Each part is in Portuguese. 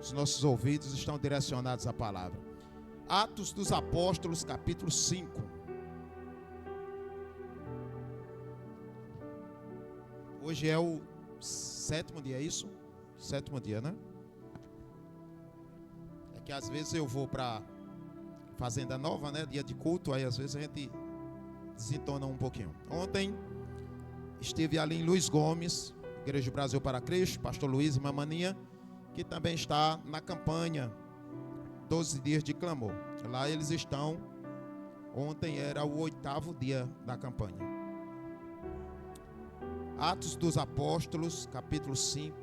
os nossos ouvidos estão direcionados à palavra. Atos dos Apóstolos, capítulo 5. Hoje é o 7º dia, é isso? 7º dia, né? É que às vezes eu vou para Fazenda Nova, né? Dia de culto, aí às vezes a gente desentona um pouquinho. Ontem estive ali em Luiz Gomes, Igreja do Brasil para Cristo, pastor Luiz e Mamaninha, que também está na campanha 12 dias de clamor. Lá eles estão, ontem era o 8º dia da campanha. Atos dos Apóstolos, capítulo 5,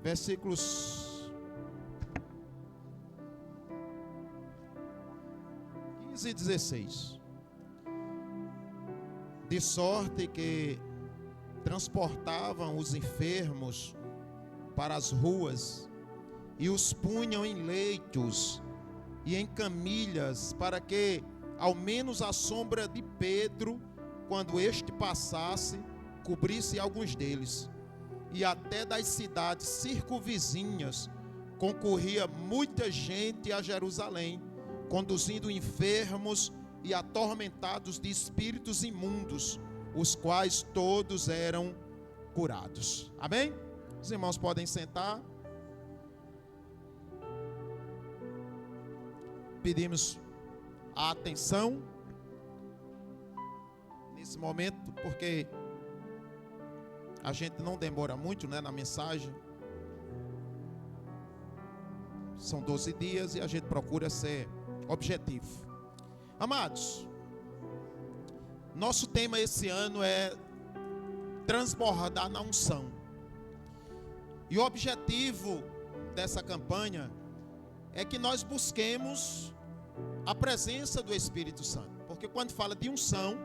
versículos 15 e 16. De sorte que transportavam os enfermos para as ruas e os punham em leitos e em camilhas, para que ao menos a sombra de Pedro, quando este passasse, cobrisse alguns deles. E até das cidades circunvizinhas concorria muita gente a Jerusalém, conduzindo enfermos e atormentados de espíritos imundos, os quais todos eram curados. Amém? Os irmãos podem sentar. Pedimos a atenção nesse momento, porque a gente não demora muito, né, na mensagem. São 12 dias e a gente procura ser objetivo. Amados, nosso tema esse ano é transbordar na unção. E o objetivo dessa campanha é que nós busquemos a presença do Espírito Santo. Porque quando fala de unção,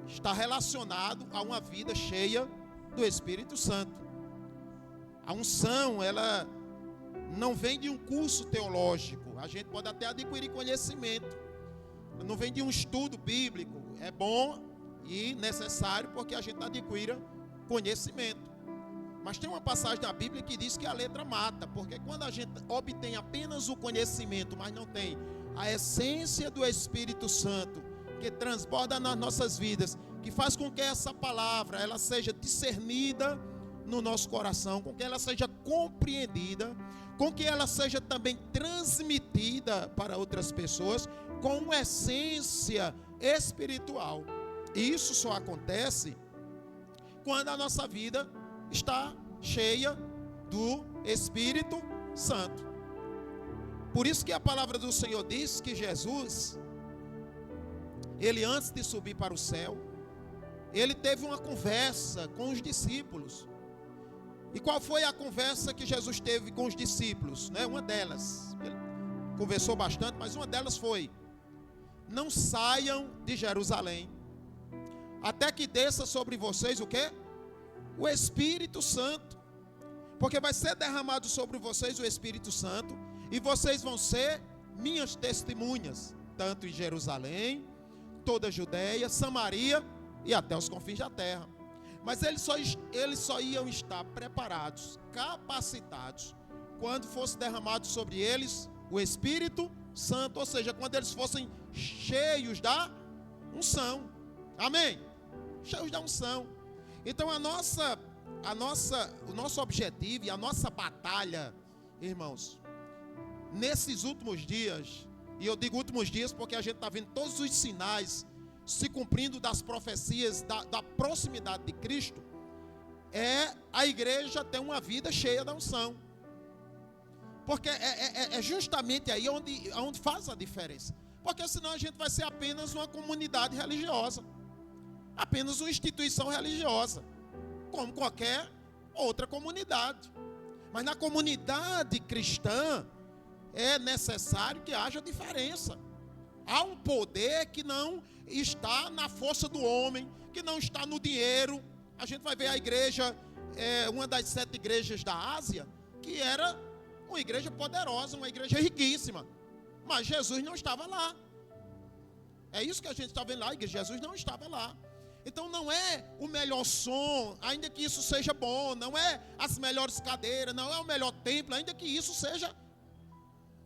está relacionado a uma vida cheia do Espírito Santo. A unção, ela não vem de um curso teológico. A gente pode até adquirir conhecimento. Não vem de um estudo bíblico. É bom e necessário porque a gente adquira conhecimento. Mas tem uma passagem da Bíblia que diz que a letra mata. Porque quando a gente obtém apenas o conhecimento, mas não tem a essência do Espírito Santo, que transborda nas nossas vidas, que faz com que essa palavra ela seja discernida no nosso coração, com que ela seja compreendida, com que ela seja também transmitida para outras pessoas, com uma essência espiritual. E isso só acontece quando a nossa vida está cheia do Espírito Santo. Por isso que a palavra do Senhor diz que Jesus, ele antes de subir para o céu, ele teve uma conversa com os discípulos. E qual foi a conversa que Jesus teve com os discípulos? Uma delas, ele conversou bastante, mas uma delas foi: não saiam de Jerusalém, até que desça sobre vocês o quê? O Espírito Santo. Porque vai ser derramado sobre vocês o Espírito Santo, e vocês vão ser minhas testemunhas, tanto em Jerusalém, toda a Judeia, Samaria e até os confins da terra. Mas eles só iam estar preparados, capacitados, quando fosse derramado sobre eles o Espírito Santo, ou seja, quando eles fossem cheios da unção. Amém? Cheios da unção. Então o nosso objetivo e a nossa batalha, irmãos, nesses últimos dias, e eu digo últimos dias porque a gente está vendo todos os sinais se cumprindo das profecias da proximidade de Cristo, é a igreja ter uma vida cheia da unção. Porque é justamente aí onde faz a diferença. Porque senão a gente vai ser apenas uma comunidade religiosa, apenas uma instituição religiosa, como qualquer outra comunidade. Mas na comunidade cristã é necessário que haja diferença. Há um poder que não está na força do homem, que não está no dinheiro. A gente vai ver a igreja, uma das 7 igrejas da Ásia, que era uma igreja poderosa, uma igreja riquíssima. Mas Jesus não estava lá. É isso que a gente está vendo lá, Jesus não estava lá. Então não é o melhor som, ainda que isso seja bom, não é as melhores cadeiras, não é o melhor templo, ainda que isso seja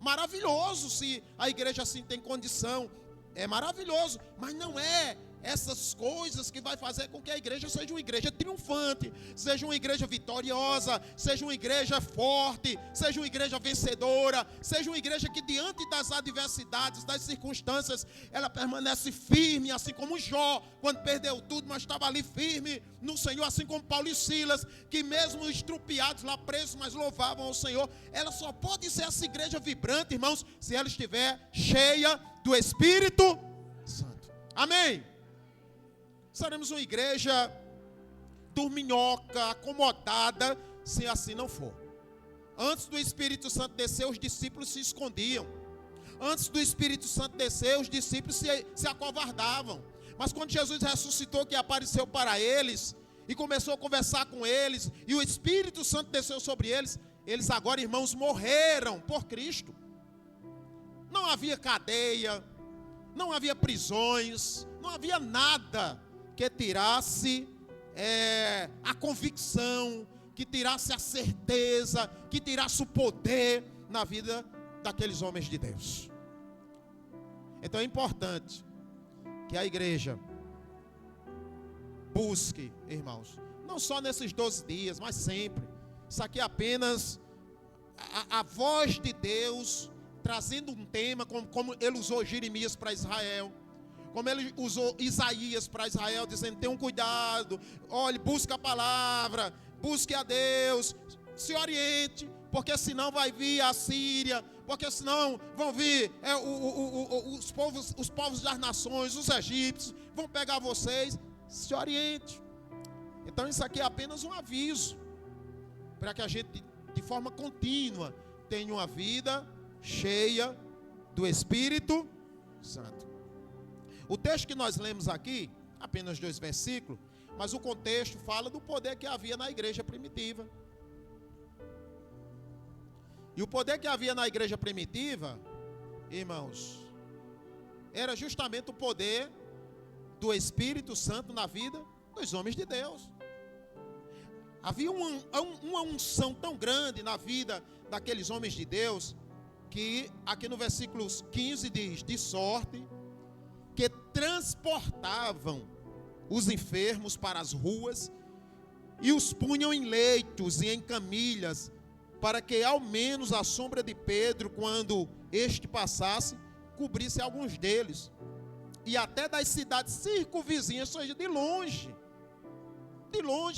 maravilhoso, se a igreja assim tem condição, é maravilhoso, mas não é essas coisas que vai fazer com que a igreja seja uma igreja triunfante, seja uma igreja vitoriosa, seja uma igreja forte, seja uma igreja vencedora, seja uma igreja que diante das adversidades, das circunstâncias, ela permanece firme, assim como Jó, quando perdeu tudo, mas estava ali firme no Senhor, assim como Paulo e Silas, que mesmo estrupiados lá presos, mas louvavam ao Senhor. Ela só pode ser essa igreja vibrante, irmãos, se ela estiver cheia do Espírito Santo. Amém? Seremos uma igreja dorminhoca, acomodada, se assim não for. Antes do Espírito Santo descer, os discípulos se escondiam. Antes do Espírito Santo descer, os discípulos se acovardavam. Mas quando Jesus ressuscitou, que apareceu para eles, e começou a conversar com eles, e o Espírito Santo desceu sobre eles, eles agora, irmãos, morreram por Cristo. Não havia cadeia, não havia prisões, não havia nada que tirasse a convicção, que tirasse a certeza, que tirasse o poder na vida daqueles homens de Deus. Então é importante que a igreja busque, irmãos, não só nesses 12 dias, mas sempre. Isso aqui é apenas a voz de Deus trazendo um tema, como ele usou Jeremias para Israel, como ele usou Isaías para Israel, dizendo: tenham cuidado, olhe, busque a palavra, busque a Deus, se oriente, porque senão vai vir a Síria, porque senão vão vir os povos das nações, os egípcios, vão pegar vocês. Se oriente. Então isso aqui é apenas um aviso, para que a gente, de forma contínua, tenha uma vida cheia do Espírito Santo. O texto que nós lemos aqui, apenas 2 versículos, mas o contexto fala do poder que havia na igreja primitiva. E o poder que havia na igreja primitiva, irmãos, era justamente o poder do Espírito Santo na vida dos homens de Deus. Havia uma unção tão grande na vida daqueles homens de Deus, que aqui no versículo 15 diz: de sorte que transportavam os enfermos para as ruas e os punham em leitos e em camilhas, para que ao menos a sombra de Pedro, quando este passasse, cobrisse alguns deles. E até das cidades circunvizinhas, ou seja, de longe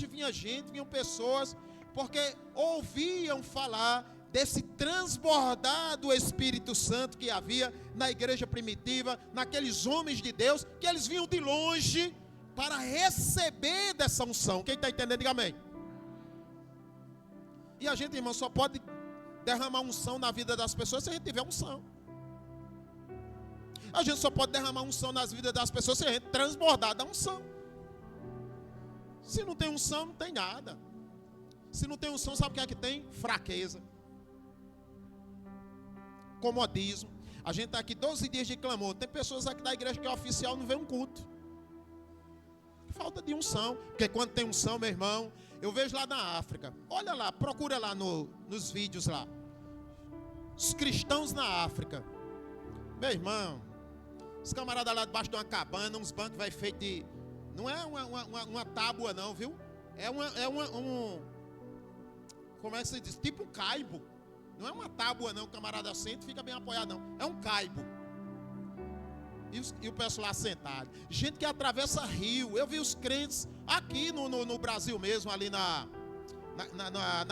vinha gente, vinham pessoas, porque ouviam falar desse transbordar do Espírito Santo que havia na igreja primitiva, naqueles homens de Deus, que eles vinham de longe para receber dessa unção. Quem está entendendo, diga amém. E a gente, irmão, só pode derramar unção na vida das pessoas se a gente tiver unção. A gente só pode derramar unção nas vidas das pessoas se a gente transbordar da unção. Se não tem unção, não tem nada. Se não tem unção, sabe o que é que tem? Fraqueza, comodismo. A gente está aqui 12 dias de clamor. Tem pessoas aqui da igreja que é oficial, não vê um culto. Falta de unção. Porque quando tem unção, meu irmão, eu vejo lá na África. Olha lá, procura lá nos vídeos lá. Os cristãos na África. Meu irmão, os camaradas lá debaixo de uma cabana, uns bancos vai feito de... Não é uma tábua não, viu? Como é que se diz? Tipo um caibo. Não é uma tábua não, o camarada senta e fica bem apoiado não. É um caibo. E o pessoal lá sentado. Gente que atravessa rio. Eu vi os crentes aqui no Brasil mesmo, ali na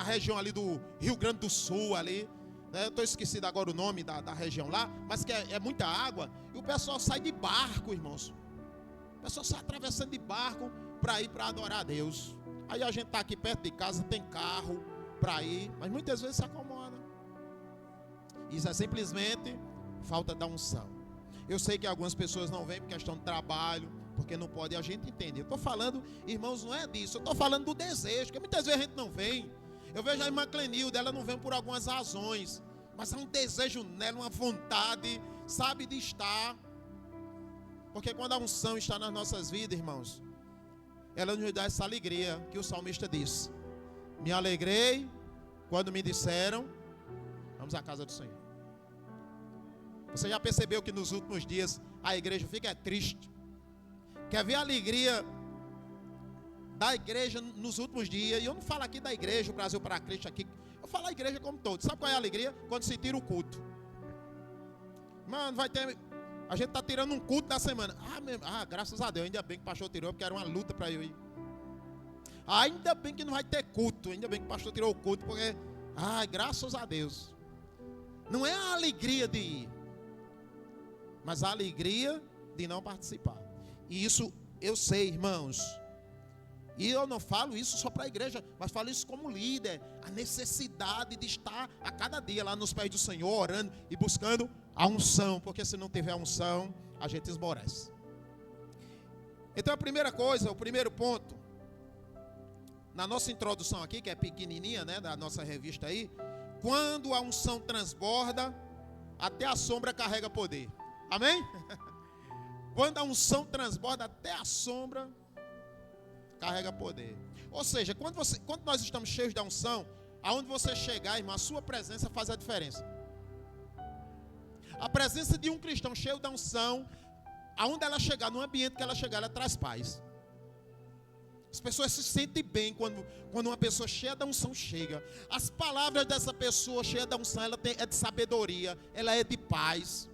região ali do Rio Grande do Sul ali. Eu estou esquecido agora o nome da região lá, mas que é muita água. E o pessoal sai de barco, irmãos. O pessoal sai atravessando de barco para ir para adorar a Deus. Aí a gente está aqui perto de casa, tem carro para ir, mas muitas vezes se acomoda. Isso é simplesmente falta da unção. Eu sei que algumas pessoas não vêm por questão de trabalho, porque não pode, a gente entende. Eu estou falando, irmãos, não é disso. Eu estou falando do desejo, porque muitas vezes a gente não vem. Eu vejo a irmã Clenilda, ela não vem por algumas razões, mas há um desejo nela, uma vontade, sabe, de estar. Porque quando a unção está nas nossas vidas, irmãos, ela nos dá essa alegria que o salmista disse: me alegrei quando me disseram, vamos à casa do Senhor. Você já percebeu que nos últimos dias a igreja fica triste? Quer ver a alegria da igreja nos últimos dias? E eu não falo aqui da igreja, o Brasil para Cristo aqui. Eu falo a igreja como todo. Sabe qual é a alegria? Quando se tira o culto. Mano, vai ter... A gente está tirando um culto da semana. Graças a Deus, ainda bem que o pastor tirou, porque era uma luta para eu ir. Ainda bem que não vai ter culto. Ainda bem que o pastor tirou o culto, porque... graças a Deus. Não é a alegria de ir, mas a alegria de não participar. E isso eu sei, irmãos. E eu não falo isso só para a igreja, mas falo isso como líder. A necessidade de estar a cada dia lá nos pés do Senhor, orando e buscando a unção. Porque se não tiver a unção, a gente esmorece. Então a primeira coisa, o primeiro ponto, na nossa introdução aqui, que é pequenininha, né, da nossa revista aí: quando a unção transborda, até a sombra carrega poder. Amém? Quando a unção transborda, até a sombra carrega poder. Ou seja, quando nós estamos cheios da unção, aonde você chegar, irmão, a sua presença faz a diferença. A presença de um cristão cheio da unção, aonde ela chegar, no ambiente que ela chegar, ela traz paz. As pessoas se sentem bem quando uma pessoa cheia da unção chega. As palavras dessa pessoa cheia da unção, é de sabedoria, ela é de paz,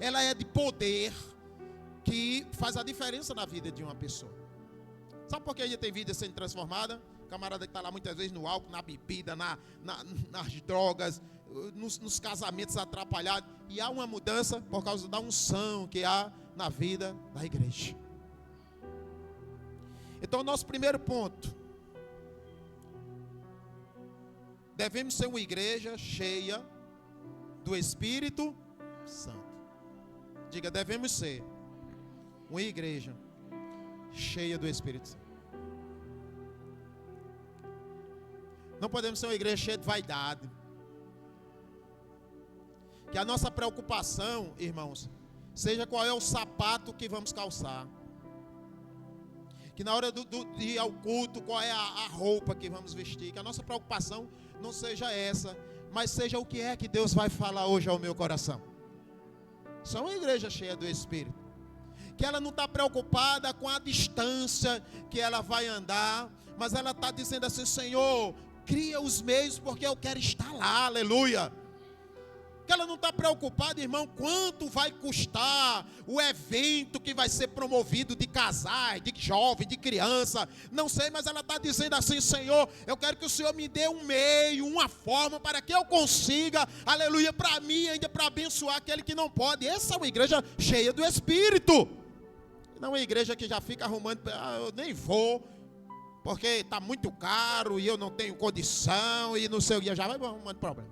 ela é de poder, que faz a diferença na vida de uma pessoa. Sabe por que a gente tem vida sendo transformada? Camarada que está lá muitas vezes no álcool, na bebida, nas drogas, nos casamentos atrapalhados. E há uma mudança por causa da unção que há na vida da igreja. Então, nosso primeiro ponto: devemos ser uma igreja cheia do Espírito Santo. Diga, devemos ser uma igreja cheia do Espírito Santo. Não podemos ser uma igreja cheia de vaidade. Que a nossa preocupação, irmãos, seja qual é o sapato que vamos calçar. Que na hora de ir ao culto, qual é a roupa que vamos vestir. Que a nossa preocupação não seja essa, mas seja o que é que Deus vai falar hoje ao meu coração. Isso é uma igreja cheia do Espírito. Que ela não está preocupada com a distância que ela vai andar, mas ela está dizendo assim: Senhor, cria os meios porque eu quero estar lá, aleluia. Que ela não está preocupada, irmão, quanto vai custar o evento que vai ser promovido de casais, de jovem, de criança, não sei, mas ela está dizendo assim: Senhor, eu quero que o Senhor me dê um meio, uma forma para que eu consiga, aleluia, para mim, ainda para abençoar aquele que não pode. Essa é uma igreja cheia do Espírito. Não é uma igreja que já fica arrumando, eu nem vou, porque está muito caro e eu não tenho condição e não sei o que, já vai arrumando problema.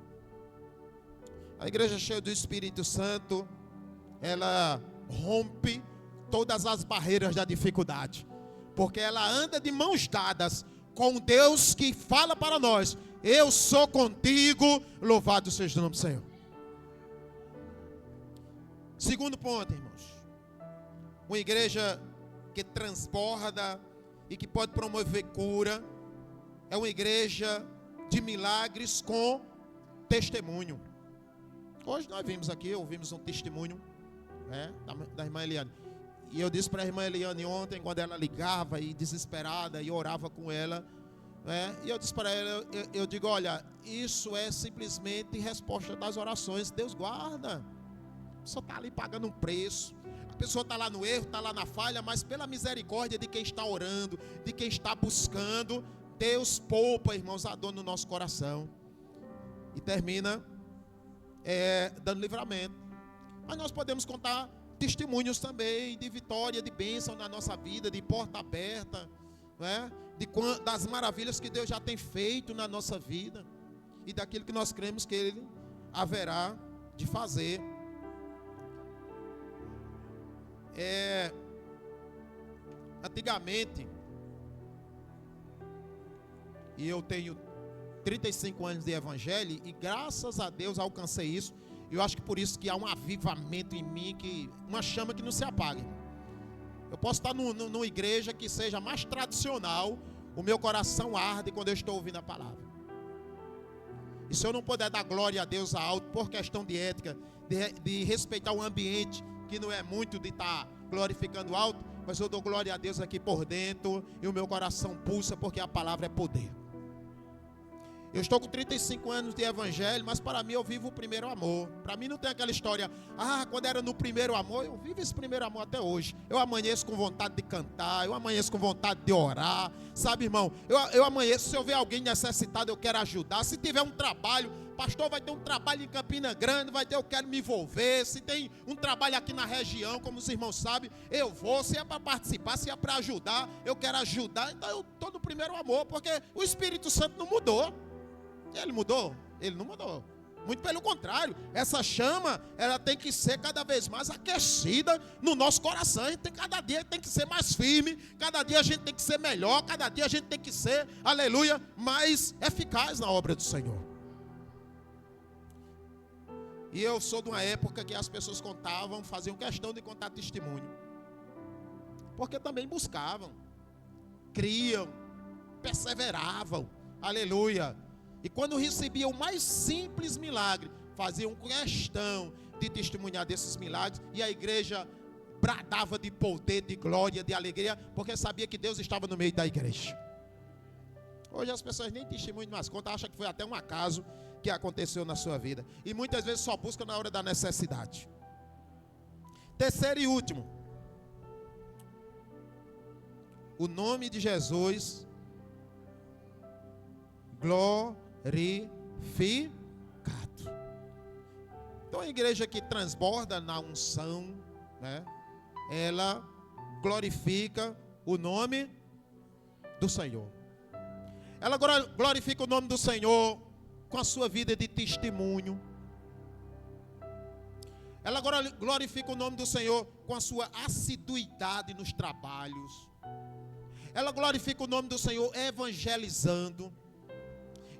A igreja cheia do Espírito Santo, ela rompe todas as barreiras da dificuldade, porque ela anda de mãos dadas com Deus que fala para nós: eu sou contigo, louvado seja o nome do Senhor. Segundo ponto, irmãos, uma igreja que transborda e que pode promover cura, é uma igreja de milagres com testemunho. Hoje nós vimos aqui, ouvimos um testemunho, da irmã Eliane. E eu disse para a irmã Eliane ontem, quando ela ligava e desesperada, e orava com ela, e eu disse para ela, eu digo: olha, isso é simplesmente resposta das orações. Deus guarda. A pessoa está ali pagando um preço, a pessoa está lá no erro, está lá na falha, mas pela misericórdia de quem está orando, de quem está buscando, Deus poupa, irmãos, a dor no nosso coração. E termina dando livramento. Mas nós podemos contar testemunhos também de vitória, de bênção na nossa vida, de porta aberta, das maravilhas que Deus já tem feito na nossa vida e daquilo que nós cremos que Ele haverá de fazer. Antigamente, e eu tenho 35 anos de evangelho, e graças a Deus alcancei isso. Eu acho que por isso que há um avivamento em mim, uma chama que não se apaga. Eu posso estar numa igreja que seja mais tradicional, o meu coração arde quando eu estou ouvindo a palavra. E se eu não puder dar glória a Deus alto, por questão de ética, de respeitar o ambiente, que não é muito de estar glorificando alto, mas eu dou glória a Deus aqui por dentro, e o meu coração pulsa, porque a palavra é poder. Eu estou com 35 anos de evangelho, mas para mim eu vivo o primeiro amor. Para mim não tem aquela história, quando era no primeiro amor, eu vivo esse primeiro amor até hoje. Eu amanheço com vontade de cantar, eu amanheço com vontade de orar, sabe, irmão? Eu amanheço, se eu ver alguém necessitado, eu quero ajudar. Se tiver um trabalho, pastor, vai ter um trabalho em Campina Grande, eu quero me envolver. Se tem um trabalho aqui na região, como os irmãos sabem, eu vou. Se é para participar, se é para ajudar, eu quero ajudar. Então eu estou no primeiro amor, porque o Espírito Santo não mudou. Ele mudou? Ele não mudou. Muito pelo contrário, essa chama, ela tem que ser cada vez mais aquecida no nosso coração. A gente cada dia tem que ser mais firme, cada dia a gente tem que ser melhor, cada dia a gente tem que ser, aleluia, mais eficaz na obra do Senhor. E eu sou de uma época que as pessoas faziam questão de contar testemunho. Porque também buscavam, criam, perseveravam, aleluia. E quando recebiam o mais simples milagre, faziam questão de testemunhar desses milagres. E a igreja bradava de poder, de glória, de alegria, porque sabia que Deus estava no meio da igreja. Hoje as pessoas nem testemunham mais conta, acham que foi até um acaso que aconteceu na sua vida. E muitas vezes só buscam na hora da necessidade. Terceiro e último. O nome de Jesus glorificado. Então a igreja que transborda na unção, né, ela glorifica o nome do Senhor. Ela glorifica o nome do Senhor com a sua vida de testemunho. Ela glorifica o nome do Senhor com a sua assiduidade nos trabalhos. Ela glorifica o nome do Senhor evangelizando.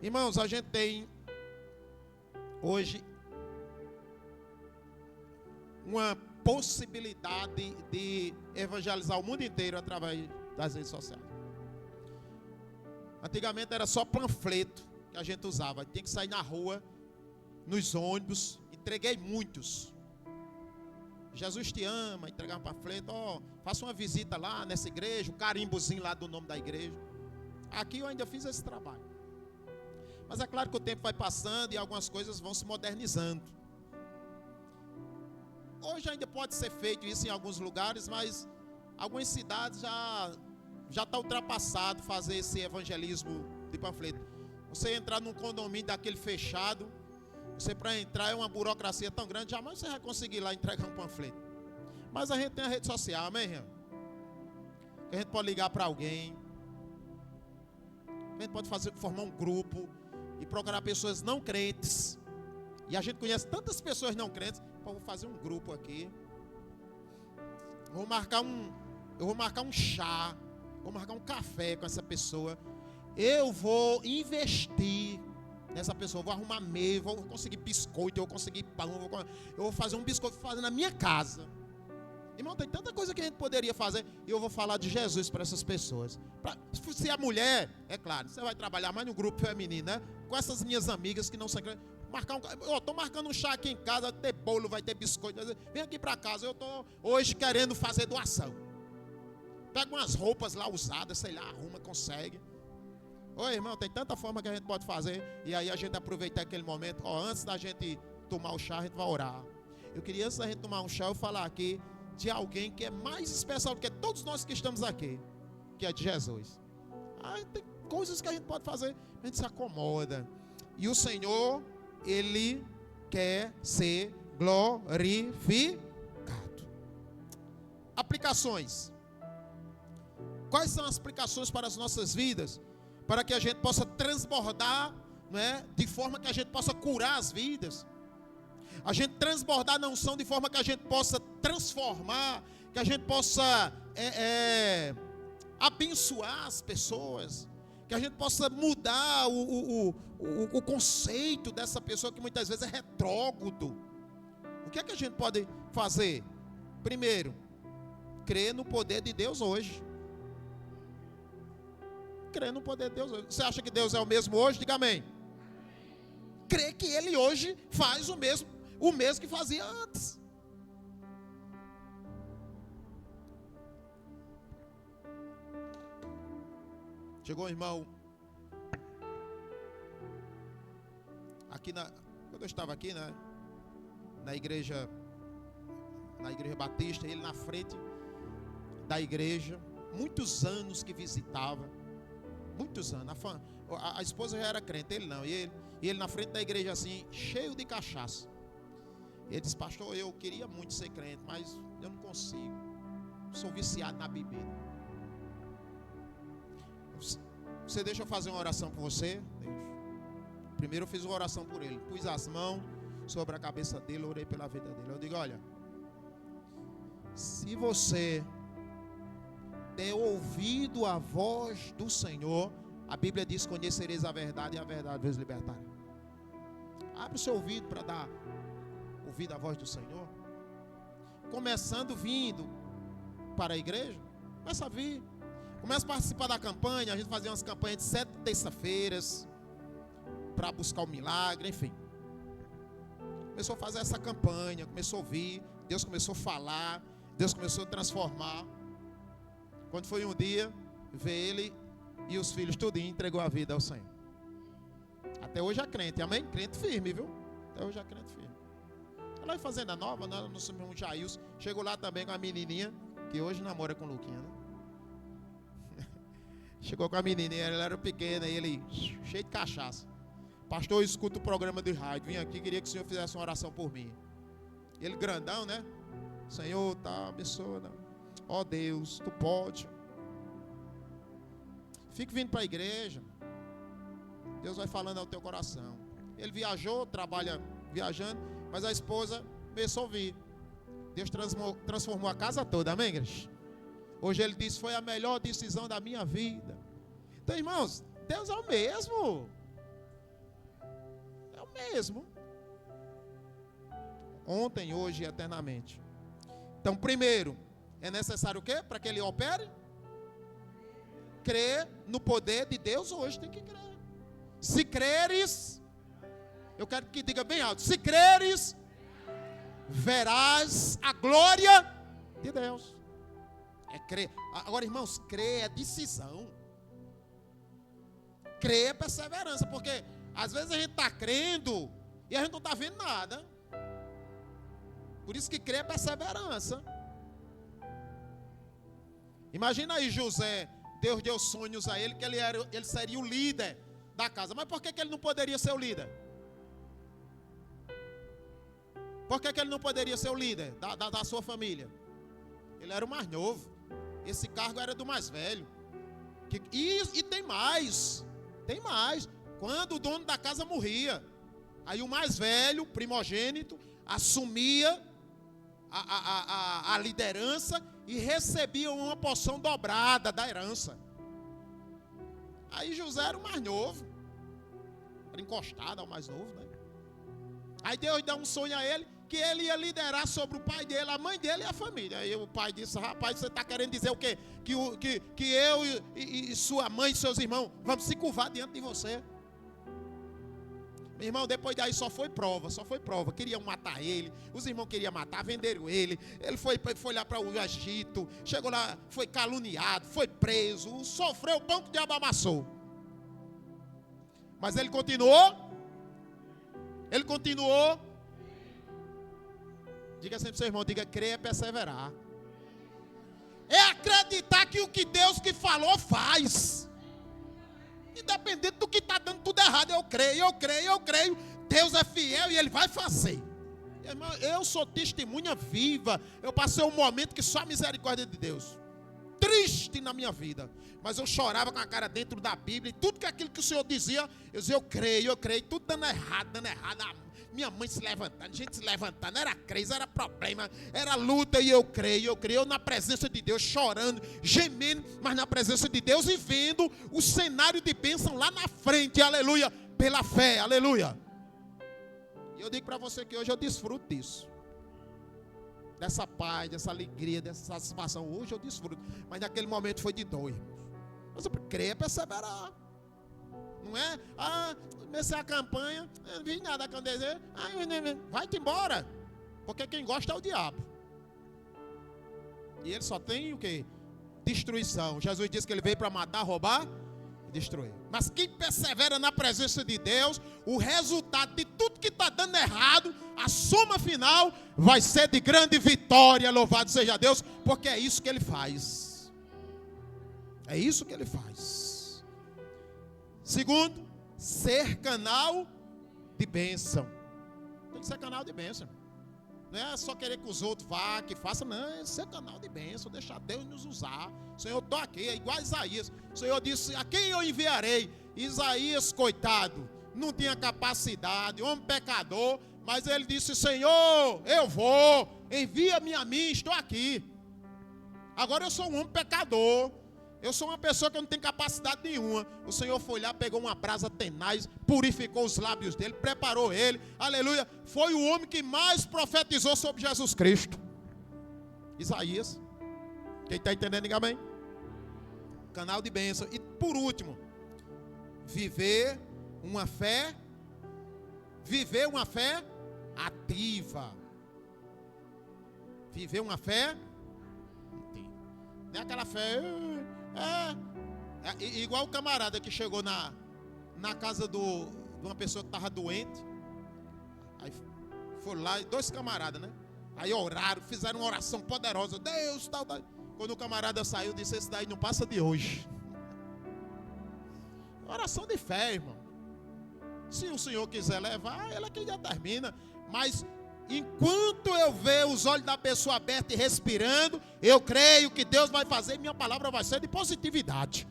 Irmãos, a gente tem hoje uma possibilidade de evangelizar o mundo inteiro através das redes sociais. Antigamente era só panfleto que a gente usava. Tinha que sair na rua, nos ônibus. Entreguei muitos. Jesus te ama, entregar um panfleto. Faça uma visita lá nessa igreja, o carimbozinho lá do nome da igreja. Aqui eu ainda fiz esse trabalho. Mas é claro que o tempo vai passando e algumas coisas vão se modernizando. Hoje ainda pode ser feito isso em alguns lugares, mas algumas cidades já está ultrapassado fazer esse evangelismo de panfleto. Você entrar num condomínio daquele fechado, você para entrar é uma burocracia tão grande, jamais você vai conseguir lá entregar um panfleto. Mas a gente tem a rede social, amém, irmão? Que a gente pode ligar para alguém, a gente pode formar um grupo e procurar pessoas não crentes. E a gente conhece tantas pessoas não crentes. Vou fazer um grupo aqui. Eu vou marcar um chá. Vou marcar um café com essa pessoa. Eu vou investir nessa pessoa. Vou arrumar meio. Vou conseguir biscoito. Eu vou conseguir pão. Eu vou fazer um biscoito fazer na minha casa. Irmão, tem tanta coisa que a gente poderia fazer. E eu vou falar de Jesus para essas pessoas. Se a mulher, é claro, você vai trabalhar mais no grupo feminino, né? Com essas minhas amigas que não são crentes. Estou marcando um chá aqui em casa, vai ter bolo, vai ter biscoito. Vem aqui para casa, eu estou hoje querendo fazer doação. Pega umas roupas lá usadas, sei lá, arruma, consegue. Oi, irmão, tem tanta forma que a gente pode fazer. E aí a gente aproveita aquele momento. Antes da gente tomar o chá, a gente vai orar. Eu queria, antes da gente tomar um chá, eu falar aqui de alguém que é mais especial do que todos nós que estamos aqui, que é de Jesus. Tem coisas que a gente pode fazer, a gente se acomoda. E o Senhor, Ele quer ser glorificado. Aplicações. Quais são as aplicações para as nossas vidas? Para que a gente possa transbordar, né, de forma que a gente possa curar as vidas. A gente transbordar na unção de forma que a gente possa transformar, que a gente possa abençoar as pessoas, que a gente possa mudar o conceito dessa pessoa que muitas vezes é retrógrado. O que é que a gente pode fazer? Primeiro, crê no poder de Deus hoje. Crê no poder de Deus hoje. Você acha que Deus é o mesmo hoje? Diga amém. Crê que Ele hoje faz o mesmo que fazia antes. Chegou um irmão aqui quando eu estava aqui, né, na igreja Batista, ele na frente da igreja, muitos anos que visitava, muitos anos, a esposa já era crente, ele não, e ele na frente da igreja assim, cheio de cachaça. Ele disse: pastor, eu queria muito ser crente, mas eu não consigo, sou viciado na bebida. Você deixa eu fazer uma oração por você? Deixa. Primeiro eu fiz uma oração por ele, pus as mãos sobre a cabeça dele, orei pela vida dele. Eu digo: olha, se você ter ouvido a voz do Senhor, a Bíblia diz: conhecereis a verdade e a verdade vos libertará. Abre o seu ouvido para dar ouvido à voz do Senhor. Começando vindo para a igreja, começa a vir. Começa a participar da campanha. A gente fazia umas campanhas de 7 terça-feiras para buscar o milagre, enfim. Começou a fazer essa campanha, começou a ouvir, Deus começou a falar, Deus começou a transformar. Quando foi um dia, veio ele e os filhos tudinho, entregou a vida ao Senhor. Até hoje é crente, amém? Crente firme, viu? Até hoje é crente firme. Lá em Fazenda Nova, no seu irmão Jailson, chegou lá também com a menininha, que hoje namora com o Luquinha, né? Chegou com a menininha, ela era pequena e ele cheio de cachaça. Pastor, eu escuto o programa de rádio, vim aqui, queria que o senhor fizesse uma oração por mim. Ele grandão, né? Senhor, tá, abençoa. Ó Deus, tu pode. Fique vindo para a igreja. Deus vai falando ao teu coração. Ele viajou, trabalha viajando, mas a esposa começou a ouvir. Deus transformou a casa toda, amém, igreja? Hoje ele disse: foi a melhor decisão da minha vida. Então, irmãos, Deus é o mesmo. É o mesmo. Ontem, hoje e eternamente. Então, primeiro, é necessário o quê? Para que ele opere? Crer no poder de Deus hoje, tem que crer. Se creres, eu quero que diga bem alto: se creres, verás a glória de Deus. É crer. Agora, irmãos, crer é decisão. Crer é perseverança. Porque às vezes a gente está crendo e a gente não está vendo nada. Por isso que crer é perseverança. Imagina aí José. Deus deu sonhos a ele que ele seria o líder da casa. Mas por que ele não poderia ser o líder? Por que ele não poderia ser o líder da sua família? Ele era o mais novo. Esse cargo era do mais velho. E tem mais. Tem mais. Quando o dono da casa morria, aí o mais velho, primogênito, assumia a liderança e recebia uma porção dobrada da herança. Aí José era o mais novo. Era encostado ao mais novo, né? Aí Deus dá um sonho a ele, que ele ia liderar sobre o pai dele, a mãe dele e a família. Aí o pai disse: rapaz, você está querendo dizer o quê? Que eu e sua mãe e seus irmãos vamos se curvar diante de você. Meu irmão, depois daí só foi prova. Queriam matar ele, os irmãos queriam matar, venderam ele. Ele foi lá para o Egito, chegou lá, foi caluniado, foi preso, sofreu o pão que o diabo amassou. Mas ele continuou. Diga sempre pro seu irmão, diga: crer é perseverar. É acreditar que o que Deus que falou faz. Independente do que está dando tudo errado, eu creio. Deus é fiel e Ele vai fazer. Irmão, eu sou testemunha viva. Eu passei um momento que só a misericórdia de Deus. Triste na minha vida. Mas eu chorava com a cara dentro da Bíblia. E tudo que aquilo que o Senhor dizia, eu dizia: eu creio. Tudo dando errado. Minha mãe se levantando, gente se levantando, era crise, era problema, era luta, e eu creio na presença de Deus, chorando, gemendo, mas na presença de Deus e vendo o cenário de bênção lá na frente, aleluia, pela fé, aleluia. E eu digo para você que hoje eu desfruto disso. dessa paz, dessa alegria, dessa satisfação. Hoje eu desfruto, mas naquele momento foi de dor, irmãos. Mas eu creio é perseverar. Não é? Comecei a campanha, não vi nada acontecer. Vai-te embora. Porque quem gosta é o diabo. E ele só tem o quê? Destruição. Jesus disse que ele veio para matar, roubar e destruir. Mas quem persevera na presença de Deus, o resultado de tudo que está dando errado, a soma final vai ser de grande vitória. Louvado seja Deus, porque é isso que ele faz. É isso que ele faz. Segundo, ser canal de bênção. Tem que ser canal de bênção. Não é só querer que os outros vá, que façam, não, é ser canal de bênção, deixar Deus nos usar. Senhor, eu estou aqui, é igual a Isaías. O Senhor disse, a quem eu enviarei? Isaías, coitado, não tinha capacidade, homem pecador, mas ele disse, Senhor, eu vou, envia-me a mim, estou aqui. Agora eu sou um homem pecador, eu sou uma pessoa que não tem capacidade nenhuma. O Senhor foi lá, pegou uma brasa tenaz, purificou os lábios dele, preparou ele, aleluia. Foi o homem que mais profetizou sobre Jesus Cristo. Isaías. Quem está entendendo, diga amém. Canal de bênção. E por último, viver uma fé ativa. Viver uma fé ativa. Não é aquela fé... igual o camarada que chegou na casa de uma pessoa que estava doente. Aí foram lá, dois camaradas, né? Aí oraram, fizeram uma oração poderosa. Deus, tal. Quando o camarada saiu, disse, esse daí não passa de hoje. Oração de fé, irmão. Se o Senhor quiser levar, ele é quem determina. Mas enquanto eu ver os olhos da pessoa abertos e respirando, eu creio que Deus vai fazer e minha palavra vai ser de positividade.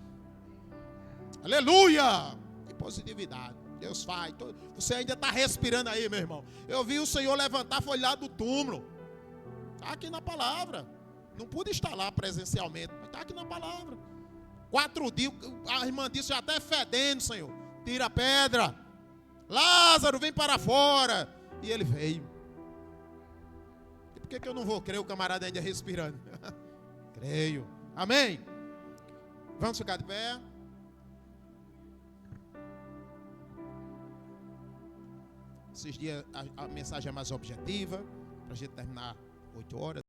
Aleluia! De positividade. Deus faz. Você ainda está respirando aí, meu irmão. Eu vi o Senhor levantar, foi lá do túmulo. Está aqui na palavra. Não pude estar lá presencialmente, mas está aqui na palavra. 4 dias, a irmã disse, já até fedendo, Senhor. Tira a pedra. Lázaro, vem para fora. E ele veio. Por que eu não vou crer o camarada ainda respirando? Creio. Amém? Vamos ficar de pé. Esses dias a mensagem é mais objetiva. Para a gente terminar 8 horas.